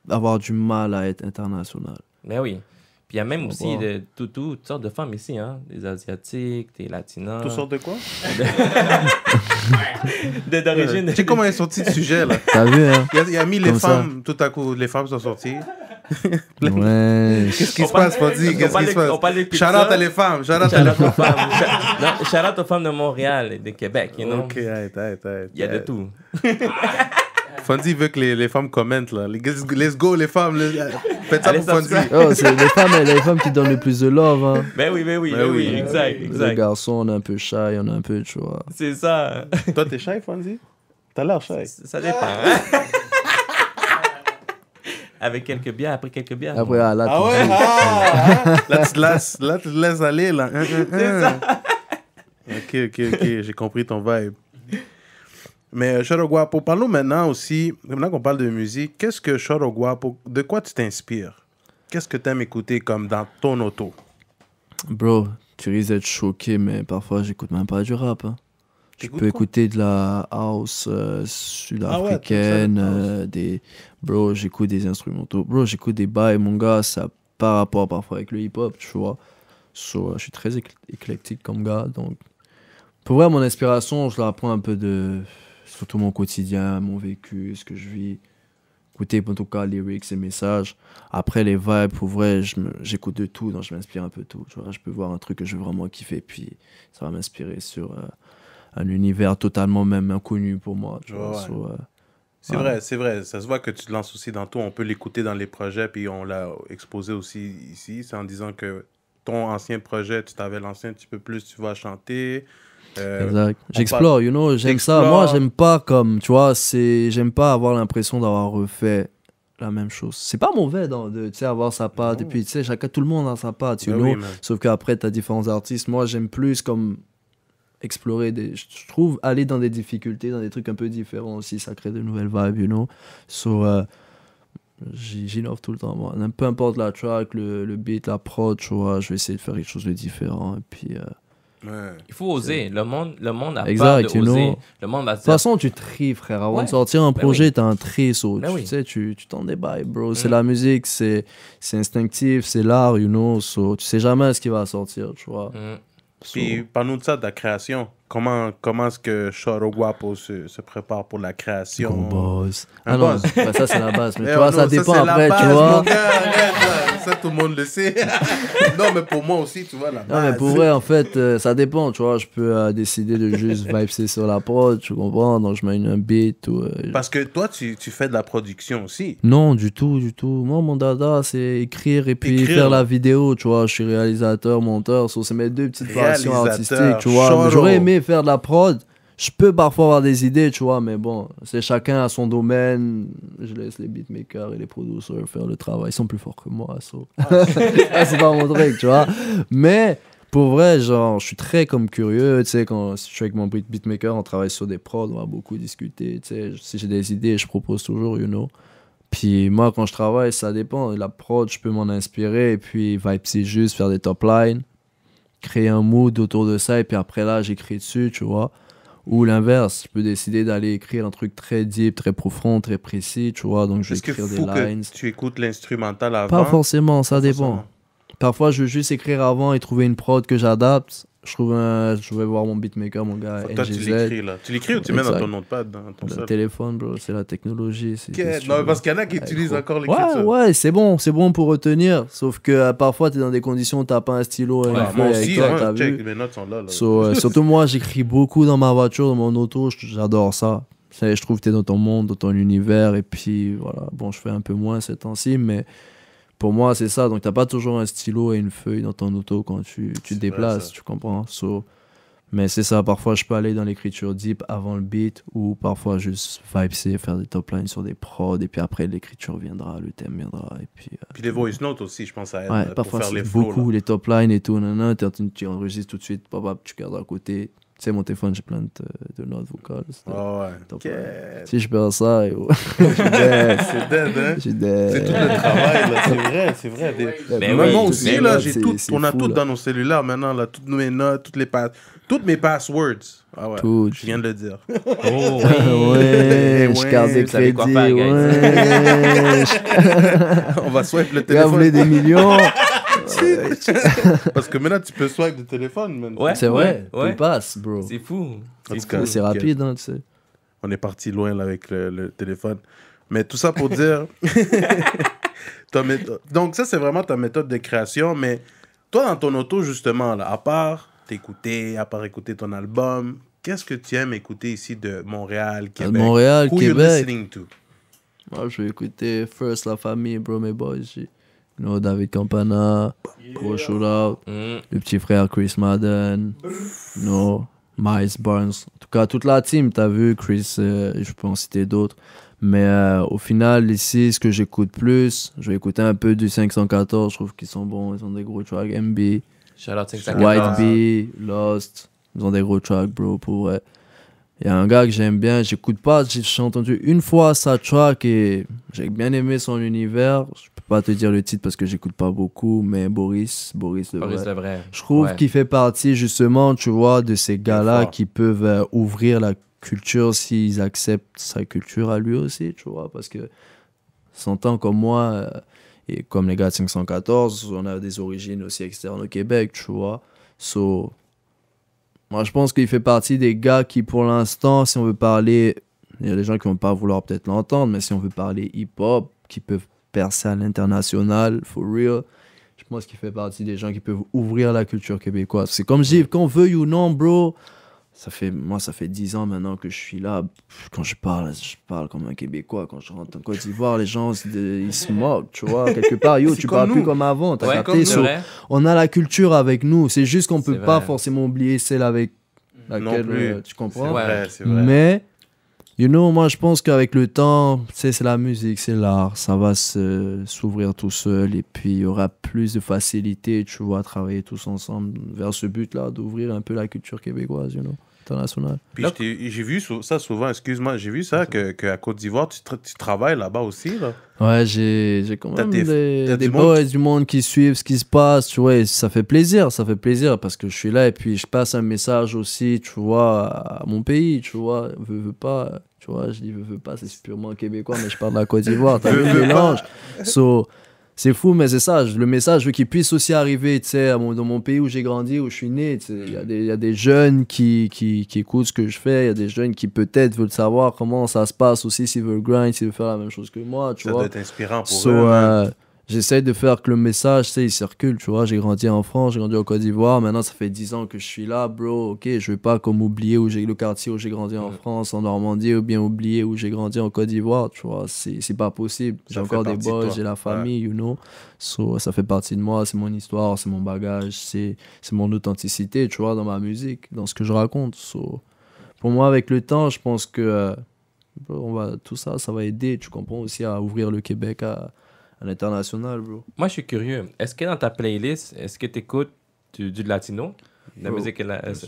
avoir du mal à être international. Mais oui. Puis il y a même Je aussi comprends. toutes sortes de femmes ici, hein? Des Asiatiques, des Latinas. Toutes sortes de quoi? D'origine. Tu sais comment ils sont sortis de sujet, là? T'as vu, hein? Il a mis les Comme ça. femmes, tout à coup, les femmes sont sorties. Ouais. Qu'est-ce qui On se parle- passe, Fadi? on Qu'est-ce parle qui se de- on passe? parle de pizza. Shout-out à les femmes, shout-out à les Shout-out aux femmes. femmes. Non, shout-out aux femmes de Montréal et de Québec, you know? Ok, arrête. Il y a de tout. Fonzie veut que les femmes commentent, là. Let's go, les femmes. Faites ça Allez, pour Fonzie. subscribe. Oh, c'est les femmes qui donnent le plus de love, hein. Ben oui, exact, Les exact. garçons, on est un peu shy, on est un peu, tu vois. C'est ça. Toi, t'es shy, Fonzie? T'as l'air shy. Ça dépend. Hein? Avec quelques bières, après quelques bières. Après, là, Ah tu ouais? dis- Là, tu te laisses aller, là. C'est ça. Ok, j'ai compris ton vibe. Mais Choro Guapo, parlons maintenant aussi, maintenant qu'on parle de musique, qu'est-ce que Choro Guapo, de quoi tu t'inspires? Qu'est-ce que tu aimes écouter comme dans ton auto? Bro, tu risques d'être choqué, mais parfois, j'écoute même pas du rap, hein. Je T'écoutes peux quoi? écouter de la house sud-africaine, Ah ouais, Bro, j'écoute des instrumentaux. Bro, j'écoute des bails, mon gars, ça par rapport parfois avec le hip-hop, tu vois. Je suis très éclectique comme gars, donc pour vrai, mon inspiration, je la prends un peu de surtout mon quotidien, mon vécu, ce que je vis. Écouter en tout cas lyrics et messages. Après les vibes, pour vrai, j'écoute de tout, donc je m'inspire un peu de tout. Tu vois, je peux voir un truc que je veux vraiment kiffer, puis ça va m'inspirer sur un univers totalement même inconnu pour moi. Tu vois, C'est vrai, c'est vrai. Ça se voit que tu te lances aussi dans tout. On peut l'écouter dans les projets, puis on l'a exposé aussi ici. C'est en disant que ton ancien projet, tu t'avais lancé un petit peu plus, tu vas chanter. Exact. J'explore, you know, j'aime ça. Moi, j'aime pas comme, tu vois, j'aime pas avoir l'impression d'avoir refait la même chose. C'est pas mauvais de, tu sais, avoir sa patte, et puis, tu sais, tout le monde a sa patte, you know. Oui, sauf qu'après, t'as différents artistes. Moi, j'aime plus comme explorer je trouve aller dans des difficultés, dans des trucs un peu différents aussi, ça crée de nouvelles vibes, you know. J'innove tout le temps, moi. Peu importe la track, le beat, la prod, tu vois, je vais essayer de faire quelque chose de différent, et puis... Il faut oser. Le monde a exact, peur d'oser. Le monde va de toute façon, tu tries, frère. Avant de sortir un projet, t'as un tri. Tu sais, tu t'en débailles, bro. C'est la musique, c'est instinctif, c'est l'art, you know. Tu sais jamais ce qui va sortir, tu vois. Puis, parle-nous de ça, de la création. Comment est-ce que Choro Guapo se prépare pour la création? Boss. Ah non, ça c'est la base. Mais tu vois, ça dépend après, tu vois. Ça, tout le monde le sait. Non, mais pour moi aussi, tu vois, la base. Non, mais pour vrai, en fait, ça dépend, tu vois. Je peux décider de juste vibrer sur la prod, tu comprends. Donc, je mets un beat. Parce que toi, tu fais de la production aussi. Non, du tout. Moi, mon dada, c'est écrire et puis faire la vidéo, tu vois. Je suis réalisateur, monteur. C'est mes deux petites passions artistiques, tu vois. J'aurais aimé faire de la prod. Je peux parfois avoir des idées, tu vois, mais bon, c'est chacun à son domaine. Je laisse les beatmakers et les producers faire le travail. Ils sont plus forts que moi, c'est pas mon truc, tu vois. Mais pour vrai, genre, je suis très comme curieux, tu sais, quand je suis avec mon beatmaker, on travaille sur des prods, on va beaucoup discuter, tu sais. Si j'ai des idées, je propose toujours, you know. Puis moi, quand je travaille, ça dépend. La prod, je peux m'en inspirer, et puis vibe, c'est juste faire des top lines, créer un mood autour de ça, et puis après là, j'écris dessus, tu vois. Ou l'inverse, je peux décider d'aller écrire un truc très deep, très profond, très précis, tu vois, donc je vais écrire des lines. Que tu écoutes l'instrumental avant? Pas forcément, ça dépend. Parfois, je veux juste écrire avant et trouver une prod que j'adapte. Je vais voir mon beatmaker, mon gars, NGZ. Toi, tu l'écris, là. Tu l'écris ou tu mets dans ton notepad, dans ton le téléphone, bro, c'est la technologie. Non, parce qu'il y en a qui utilisent encore l'écriture. Ouais, c'est bon pour retenir. Sauf que parfois, tu es dans des conditions où tu n'as pas un stylo et une feuille avec toi, check, mes notes sont là. Surtout moi, j'écris beaucoup dans ma voiture, dans mon auto, j'adore ça. Je trouve que tu es dans ton monde, dans ton univers, et puis voilà. Bon, je fais un peu moins ces temps-ci, mais... Pour moi, c'est ça. Donc, tu n'as pas toujours un stylo et une feuille dans ton auto quand tu te déplaces, tu comprends. Mais c'est ça. Parfois, je peux aller dans l'écriture deep avant le beat ou parfois juste vibe, faire des top lines sur des prods et puis après, l'écriture viendra, le thème viendra. Et puis les voice notes aussi, je pense, ça aide parfois, pour faire les flows. Beaucoup, les top lines et tout. Tu enregistres tout de suite, tu gardes à côté. Tu sais, mon téléphone, j'ai plein de notes vocales. Si je perds ça, c'est dead, hein? C'est tout le travail, là. C'est vrai. Mais moi aussi, là, on a tout dans nos cellulaires maintenant, là. Toutes mes notes, toutes mes passwords. Ah ouais, je viens de le dire. Oh, ouais, je garde des crédits. On va swipe le téléphone. Vous des millions. Parce que maintenant, tu peux swipe de téléphone. Ouais, c'est vrai. Tu passes, bro. C'est fou. C'est rapide, hein, tu sais. On est parti loin là, avec le téléphone. Mais tout ça pour dire... Donc, ça, c'est vraiment ta méthode de création. Mais toi, dans ton auto, justement, là, à part écouter ton album, qu'est-ce que tu aimes écouter ici de Montréal, Québec? De Montréal, Who Québec. you listening to? Moi, je vais écouter First La Famille, bro, mes boys. David Campana, gros shout-out. Le petit frère Chris Madden. Miles Barnes. En tout cas, toute la team, t'as vu, Chris, je peux en citer d'autres. Mais au final, ici, ce que j'écoute plus, je vais écouter un peu du 514. Je trouve qu'ils sont bons. Ils ont des gros tracks. MB, Shout-out 514. White Bee, Lost. Ils ont des gros tracks, bro, pour vrai. Il y a un gars que j'aime bien, j'écoute pas, j'ai entendu une fois sa track et j'ai bien aimé son univers. Je peux pas te dire le titre parce que j'écoute pas beaucoup, mais Boris le vrai. Je trouve qu'il fait partie justement, tu vois, de ces gars-là qui peuvent ouvrir la culture s'ils acceptent sa culture à lui aussi, tu vois, parce que 100 ans comme moi, Et comme les gars de 514, on a des origines aussi externes au Québec, tu vois. So, moi, je pense qu'il fait partie des gars qui, pour l'instant, si on veut parler, il y a des gens qui vont pas vouloir peut-être l'entendre, mais si on veut parler hip-hop, qui peuvent percer à l'international, for real, je pense qu'il fait partie des gens qui peuvent ouvrir la culture québécoise. C'est comme je dis, qu'on veuille ou non, bro, ça fait 10 ans maintenant que je suis là. Quand je parle comme un Québécois. Quand je rentre en Côte d'Ivoire, les gens, ils se moquent, tu vois. Quelque part, yo, tu parles plus comme avant. T'as capté? So, on a la culture avec nous. C'est juste qu'on peut pas forcément oublier celle avec laquelle, tu comprends? C'est vrai. Mais, you know, moi, je pense qu'avec le temps, tu sais, c'est la musique, c'est l'art. Ça va s'ouvrir tout seul. Et puis, il y aura plus de facilité, tu vois, à travailler tous ensemble vers ce but-là, d'ouvrir un peu la culture québécoise, you know. International. Puis j'ai vu ça souvent, excuse-moi, j'ai vu ça qu'à Côte d'Ivoire, tu travailles là-bas aussi, là. Ouais, j'ai quand même des boys du monde qui suivent ce qui se passe, tu vois, et ça fait plaisir parce que je suis là et puis je passe un message aussi, tu vois, à mon pays, tu vois, veux pas, tu vois, je dis veux pas, c'est purement québécois, mais je parle de la Côte d'Ivoire, t'as vu le mélange. So, c'est fou, mais c'est ça. Le message, je veux qu'il puisse aussi arriver, tu sais, dans mon pays où j'ai grandi, où je suis né. Il y a des jeunes qui écoutent ce que je fais. Il y a des jeunes qui peut-être veulent savoir comment ça se passe aussi, s'ils veulent grind, s'ils veulent faire la même chose que moi, tu vois. Ça doit être inspirant pour eux. J'essaie de faire que le message, tu sais, il circule, tu vois. J'ai grandi en France, j'ai grandi au Côte d'Ivoire. Maintenant, ça fait 10 ans que je suis là, bro. Ok, je vais pas comme oublier le quartier où j'ai grandi en France, en Normandie, ou bien oublier où j'ai grandi en Côte d'Ivoire, tu vois. C'est pas possible. J'ai encore des boys, j'ai la famille, you know. So, ça fait partie de moi, c'est mon histoire, c'est mon bagage, c'est mon authenticité, tu vois, dans ma musique, dans ce que je raconte. So, pour moi, avec le temps, je pense que tout ça, ça va aider, tu comprends, aussi à ouvrir le Québec à l'international, bro. Moi, je suis curieux. Est-ce que dans ta playlist, est-ce que tu écoutes du latino, de la musique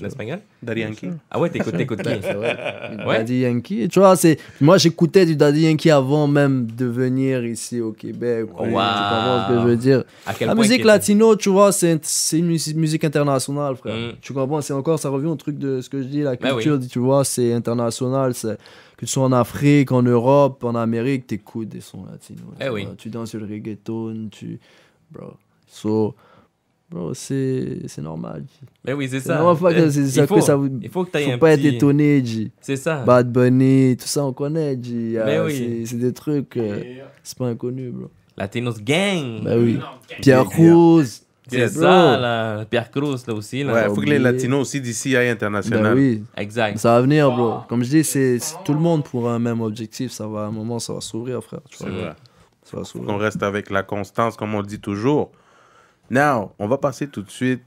espagnole? Daddy Yankee? Ah ouais, t'écoutes qui? C'est vrai. Daddy Yankee. Tu vois, moi, j'écoutais du Daddy Yankee avant même de venir ici au Québec. Wow. Tu comprends ce que je veux dire? La musique latino, tu vois, c'est une musique internationale, frère. Tu comprends? Ça revient au truc de ce que je dis, la culture, tu vois, c'est international, que tu sois en Afrique, en Europe, en Amérique, t'écoutes des sons latinos. Tu danses sur le reggaeton, Bro, c'est normal. Mais oui, c'est ça. Il faut que tu aies faut pas être étonné, G. C'est ça. Bad Bunny, tout ça, on connaît, G. Mais oui. C'est des trucs, c'est pas inconnu, bro. Latinos Gang. Bah oui. Pierre Cruz. C'est ça, là. Pierre Cruz, là aussi. Là. Ouais, il faut que les Latinos aussi d'ici aillent international. Bah oui. Exact. Ça va venir, bro. Comme je dis, c'est tout le monde pour un même objectif. À un moment, ça va s'ouvrir, frère. C'est vrai. Ça va s'ouvrir. On reste avec la constance, comme on le dit toujours. Now, on va passer tout de suite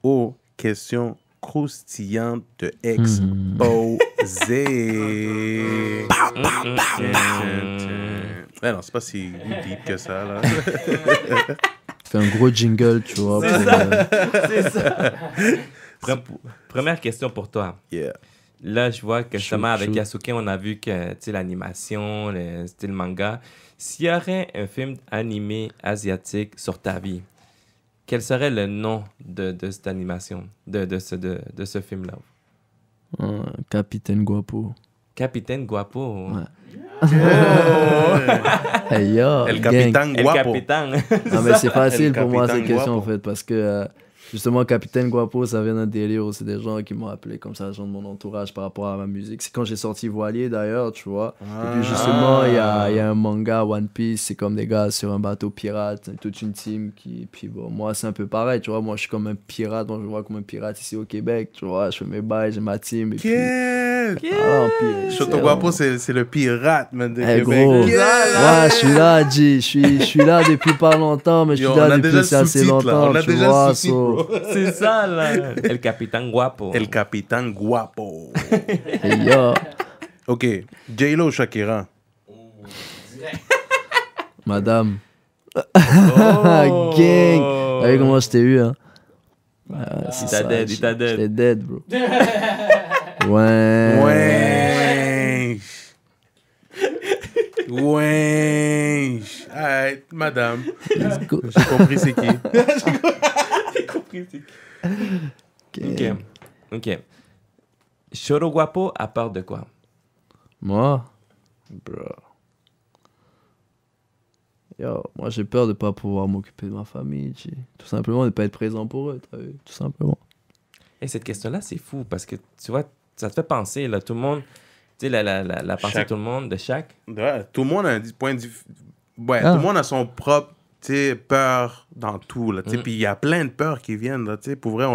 aux questions croustillantes de Exposé. Mais non, c'est pas si deep que ça, là. Fais un gros jingle, tu vois. C'est ça. Première question pour toi. Yeah. Là, je vois que justement, avec Yasuke, on a vu que l'animation, le style manga. S'il y aurait un film animé asiatique sur ta vie, quel serait le nom de cette animation, de ce film-là? Capitaine Guapo. Capitaine Guapo. Ouais. Hey yo, El Capitaine Guapo. El Capitaine. Non, mais c'est facile pour moi cette question en fait, parce que justement, Capitaine Guapo, ça vient d'un délire. C'est des gens qui m'ont appelé comme ça, gens de mon entourage par rapport à ma musique. C'est quand j'ai sorti Voilier d'ailleurs, tu vois. Et puis justement, il y a un manga One Piece, c'est comme des gars sur un bateau pirate, toute une team qui. Puis bon, moi, c'est un peu pareil, tu vois. Moi, je suis comme un pirate, moi, je me vois comme un pirate ici au Québec, tu vois. Je fais mes bails, j'ai ma team. Et puis. Shoto Guapo, c'est le pirate, man, de Québec. Gros. Ouais, je suis là, G. Je suis là depuis pas longtemps, mais je suis là depuis assez longtemps, tu vois. C'est ça, là. El Capitaine Guapo. El Capitaine Guapo. Hey, yo. OK. J-Lo ou Shakira? Madame. Gang. T'as vu comment je t'ai eu, hein? Il t'a dead. J'étais dead, bro. Ouais. Alright, madame. J'ai compris c'est qui. J'ai compris c'est qui. Ok. Choro Guapo, à part de quoi? Moi? Bro. Yo, moi, j'ai peur de pas pouvoir m'occuper de ma famille, G. Tout simplement, de pas être présent pour eux, t'as vu? Tout simplement. Et cette question-là, c'est fou parce que, tu vois, ça te fait penser, là, tout le monde, tu sais, la pensée de tout le monde, de chaque. Ouais, tout le monde a un point de vue. Ouais, Ah. tout le monde a son propre, tu sais, peur dans tout, là, tu sais. Puis il y a plein de peurs qui viennent, là, tu sais. Pour vrai,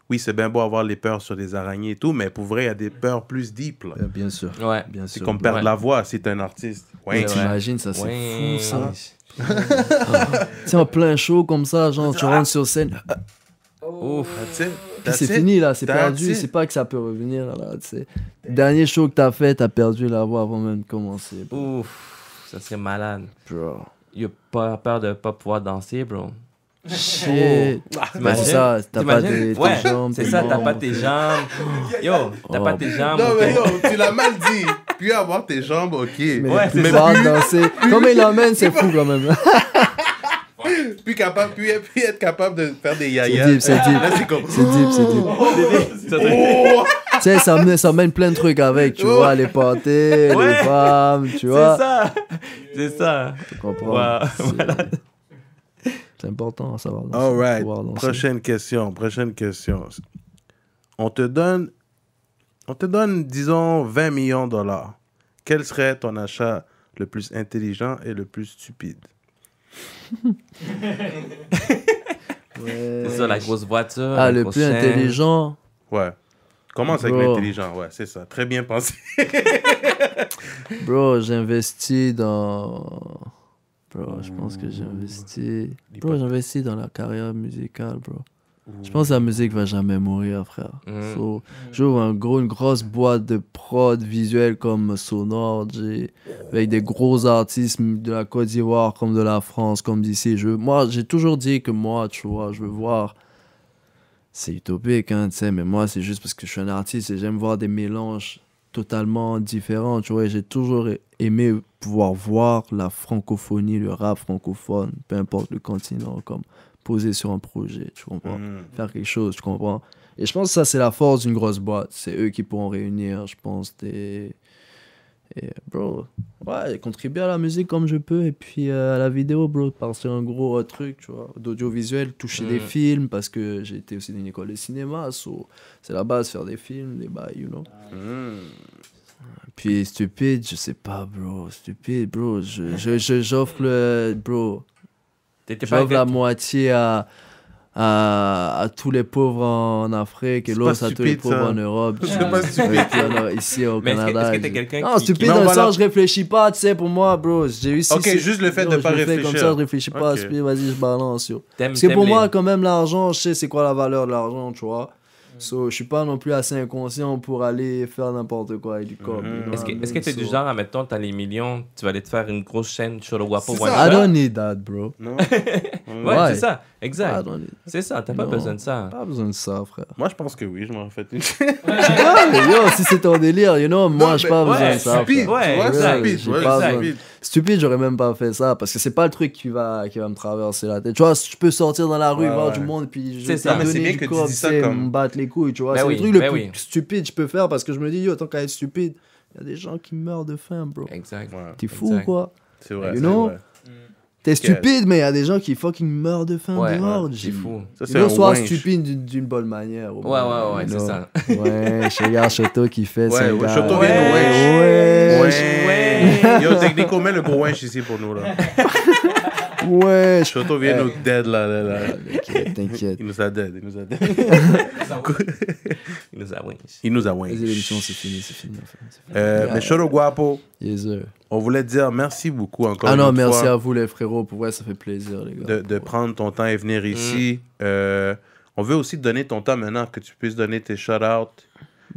oui, c'est bien beau avoir les peurs sur les araignées et tout, mais pour vrai, il y a des peurs plus deep, là. Bien sûr. Ouais. Bien C'est sûr. comme perdre la voix si t'es un artiste. Ouais, C'est vrai. T'imagines, ça, c'est Ouais. fou, ça. Tu sais, en plein show comme ça, genre, tu rentres sur scène. Ouf. that's it. Puis That's c'est it. fini là, c'est That's perdu, it. c'est pas que ça peut revenir là, tu sais. Dernier show que t'as fait, t'as perdu la voix avant même de commencer. Bro. Ouf. Ça serait malade. Bro. Il a pas peur de pas pouvoir danser, bro. Shit. T'imagines? Ben, c'est ça, t'as pas T'imagines? tes Ouais, jambes. c'est tes ça, t'as membres. pas tes jambes. Yo, t'as Oh. pas tes jambes. Non, ok. mais non, tu l'as mal dit. Puis avoir tes jambes, ok. Mais Ouais, c'est pouvoir danser. Comme il l'emmène, c'est fou quand même. Puis être capable de faire des C'est yayas. deep, c'est deep. Là, c'est comme... C'est deep, c'est deep. Ça serait- Oh! Tu sais, ça mène plein de trucs avec, tu vois, les parties, Ouais. les femmes, tu C'est vois. ça. C'est ça. Tu comprends. Wow. C'est important à savoir. danser, All right. pouvoir danser. Prochaine question. On te donne, disons, 20 millions de dollars. Quel serait ton achat le plus intelligent et le plus stupide? Ouais. C'est ça, la grosse voiture. Ah, la le grosse plus chaîne. intelligent. Ouais. Commence avec Bro. l'intelligent. Ouais, c'est ça. Très bien pensé. Bro, j'investis dans... Bro, je pense que j'investis... Bro, j'investis dans la carrière musicale, bro. Je pense que la musique va jamais mourir, frère. Mm. So, j'ouvre une grosse boîte de prod visuelle comme Sonor, avec des gros artistes de la Côte d'Ivoire, comme de la France, comme d'ici. Moi, j'ai toujours dit que moi, tu vois, je veux voir... C'est utopique, hein, tu sais, mais moi, c'est juste parce que je suis un artiste et j'aime voir des mélanges totalement différents, tu vois. Et j'ai toujours aimé pouvoir voir la francophonie, le rap francophone, peu importe le continent, comme poser sur un projet, tu comprends. Faire quelque chose, tu comprends. Et je pense que ça, c'est la force d'une grosse boîte. C'est eux qui pourront réunir, je pense, des... Et, bro, ouais, contribuer à la musique comme je peux. Et puis à la vidéo, bro, partir un gros truc, tu vois, d'audiovisuel, toucher des films, parce que j'ai été aussi dans une école de cinéma. So, c'est la base, faire des films, des bails, you know. Puis stupide, je sais pas, bro. Stupide, bro. J'offre le... Bro, T'étais pas j'offre la avec- moitié à tous les pauvres en Afrique et C'est l'autre pas à tous les stupide, pauvres ça. en Europe. C'est pas stupide, Et puis, alors, ici au Mais est-ce que- Canada. est-ce que t'es quelqu'un Non, qui- stupide qui- dans Non, le voilà. sens, je réfléchis pas, tu sais, pour moi, bro. J'ai eu Ok, juste le fait de pas je le fais réfléchir. comme ça, je réfléchis pas. Ok. Stupide, vas-y, je balance, yo. T'aimes- Parce que pour t'aimes moi, les- quand même, l'argent, je sais c'est quoi la valeur de l'argent, tu vois. So, je suis pas non plus assez inconscient pour aller faire n'importe quoi avec du corps. you know Est-ce que what I est-ce que mean? t'es du So, genre, admettons, t'as les millions, tu vas aller te faire une grosse chaîne sur le Guapo C'est One ça. I Shot? don't need that, bro. Non? Ouais, Ouais. c'est ça. I Exact. don't need... C'est ça, t'as pas Non. besoin de ça. Pas besoin de ça, frère. Moi, je pense que oui, je m'en fais une. Ah, mais yo, si c'est ton délire, you know, moi, Non, j'ai mais pas ouais, besoin de ça. Stupide, frère. Ouais, tu vois, exact. stupide. J'ai Ouais, pas exact. stupide. Stupide, j'aurais même pas fait ça parce que c'est pas le truc qui va me traverser la tête. Tu vois, je peux sortir dans la rue, Ouais, voir ouais. du monde, puis je C'est vais ça. te Mais c'est donner bien du que tu corps, dis ça tu sais, comme- me battre les couilles, tu vois. Ben C'est oui, le truc le ben plus oui. stupide que je peux faire parce que je me dis, yo, tant qu'à être stupide, il y a des gens qui meurent de faim, bro. Exact. Ouais, T'es fou exact. ou quoi? c'est vrai. You c'est know? vrai. T'es stupide, mais il y a des gens qui fucking meurent de faim Ouais, dehors. ouais, G. c'est fou. Ça, You c'est know, un sois winch. stupide d'une bonne manière. au Ouais, moins, ouais, you c'est know. ça. Ouais, je regarde Choto qui fait Ouais, ça. ouais, gars. Choto vient nous Ouais, Ouais. Yo, techniquement, mets le gros winch ici pour nous, là. ouais. Choto vient nous dead, là. T'inquiète. Il nous a dead, il nous a dead. Il nous a winch. Il nous a Vas-y, winch. l'émission, c'est fini, c'est fini. C'est fini. Mais Choto Guapo, Yes, sir. on voulait te dire merci beaucoup encore Ah non, une merci fois à vous, les frérots. Pour vrai, ça fait plaisir, les gars. de prendre ton temps et venir ici. On veut aussi te donner ton temps maintenant, que tu puisses donner tes shout-outs,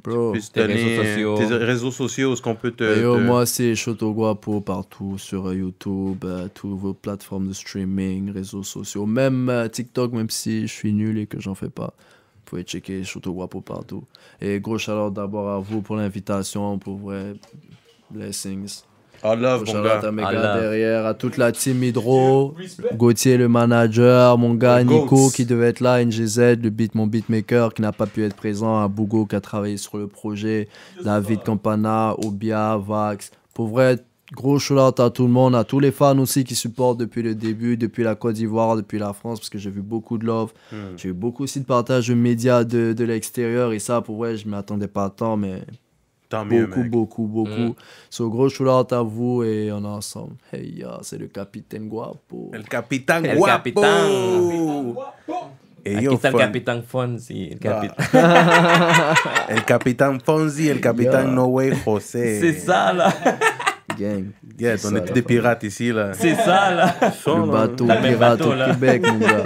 Bro. puisses Tes donner réseaux sociaux. tes réseaux sociaux, où est-ce qu'on peut te... Yo, te- moi, c'est Choto Guapo partout sur YouTube, toutes vos plateformes de streaming, réseaux sociaux, même TikTok, même si je suis nul et que j'en fais pas. Vous pouvez checker Choto Guapo partout. Et gros shout-out d'abord à vous pour l'invitation, pour vrai, blessings. I love, Gros mon shout-out gars. à mes I gars love. derrière, à toute la team Hydro, Gauthier le manager, mon gars Le Nico Goats. qui devait être là, NGZ, mon beatmaker qui n'a pas pu être présent, à Bougo qui a travaillé sur le projet, David Campana, Obia, Vax. Pour vrai, Gros shout-out à tout le monde, à tous les fans aussi qui supportent depuis le début, depuis la Côte d'Ivoire, depuis la France, parce que j'ai vu beaucoup de love. J'ai eu beaucoup aussi de partage de médias de l'extérieur, et ça, pour vrai, je ne m'attendais pas tant, mais Tant mieux, beaucoup, mec. beaucoup. So, gros shout-out à vous et on est ensemble. Hey, c'est le Capitaine Guapo. El Capitán El Guapo. Capitán. Et Aquí yo, está el fun. Capitán Fonzi. El Capitán. El Capitán Fonzi, el Capitán Yeah. No Way José. C'est ça, là. Gang. Yeah, C'est on ça, était la des famille. pirates ici, là. C'est ça, là. Le bateau Le même pirate bateau, au là. Québec, mon gars.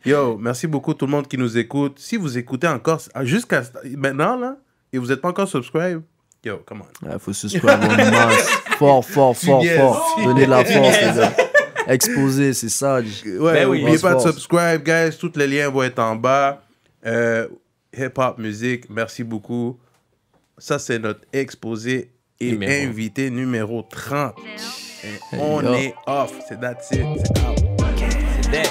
Yo, merci beaucoup tout le monde qui nous écoute. Si vous écoutez encore jusqu'à maintenant, là, et vous n'êtes pas encore subscribe, yo, come on. Il faut subscribe en masse. Fort. Yes. Donnez de la force, les gars. Exposer, c'est ça. Ouais, Ben oui. n'oubliez pas de Force. subscribe, guys. Tous les liens vont être en bas. Hip-hop, musique, merci beaucoup. Ça, c'est notre exposé et Numéro. invité numéro 30. Et Hey, on yo. est off. C'est that's it. C'est out. C'est dead.